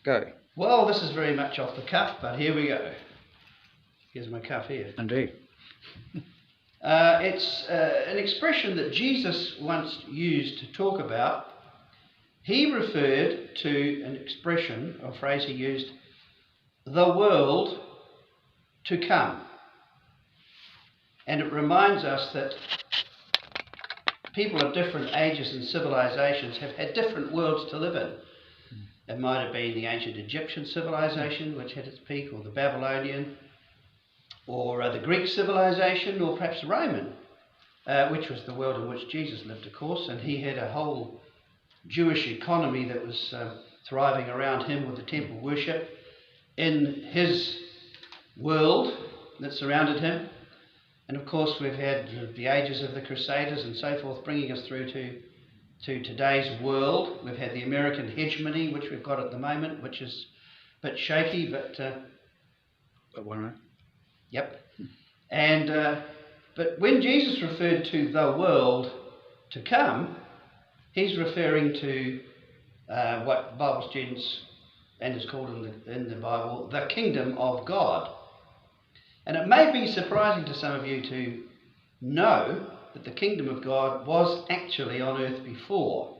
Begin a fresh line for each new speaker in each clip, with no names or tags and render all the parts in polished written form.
Go.
Well, this is very much off the cuff, but here we go. Here's my cuff here.
Indeed.
It's an expression that Jesus once used to talk about. He referred to an expression or phrase he used, the world to come. And it reminds us that people of different ages and civilizations have had different worlds to live in. It might have been the ancient Egyptian civilization, which had its peak, or the Babylonian, or the Greek civilization, or perhaps Roman, which was the world in which Jesus lived, of course, and he had a whole Jewish economy that was thriving around him with the temple worship in his world that surrounded him. And of course we've had the ages of the Crusaders and so forth, bringing us through to today's world. We've had the American hegemony, which we've got at the moment, which is a bit shaky, but
one.
Yep. And but when Jesus referred to the world to come, he's referring to what Bible students and is called in the Bible the kingdom of God. And it may be surprising to some of you to know that the kingdom of God was actually on earth before.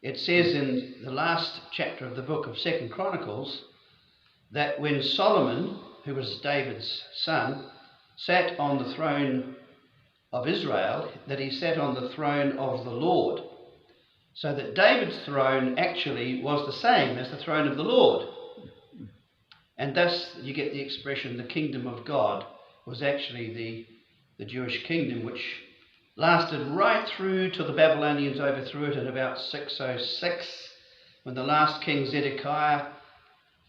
It says in the last chapter of the book of 2 Chronicles that when Solomon, who was David's son, sat on the throne of Israel, that he sat on the throne of the Lord. So that David's throne actually was the same as the throne of the Lord. And thus you get the expression the kingdom of God was actually the Jewish kingdom, which lasted right through till the Babylonians overthrew it in about 606, when the last king Zedekiah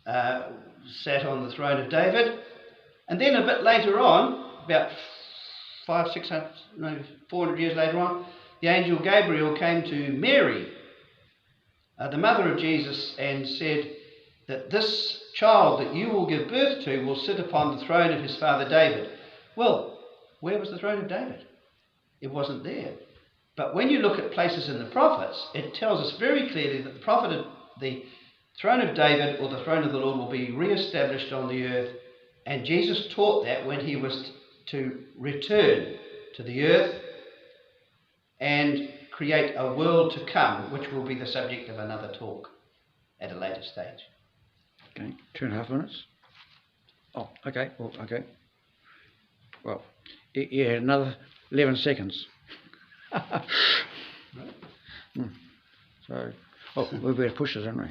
sat on the throne of David. And then a bit later on, about 400 years later on, the angel Gabriel came to Mary, the mother of Jesus, and said that this child that you will give birth to will sit upon the throne of his father David. Well, where was the throne of David? It wasn't there. But when you look at places in the prophets, it tells us very clearly that the throne of David, or the throne of the Lord, will be re-established on the earth. And Jesus taught that when he was to return to the earth and create a world to come, which will be the subject of another talk at a later stage.
Okay, 2.5 minutes. Oh, okay. Well, okay. Well, you had another 11 seconds.
Right.
So, we better push this, haven't we?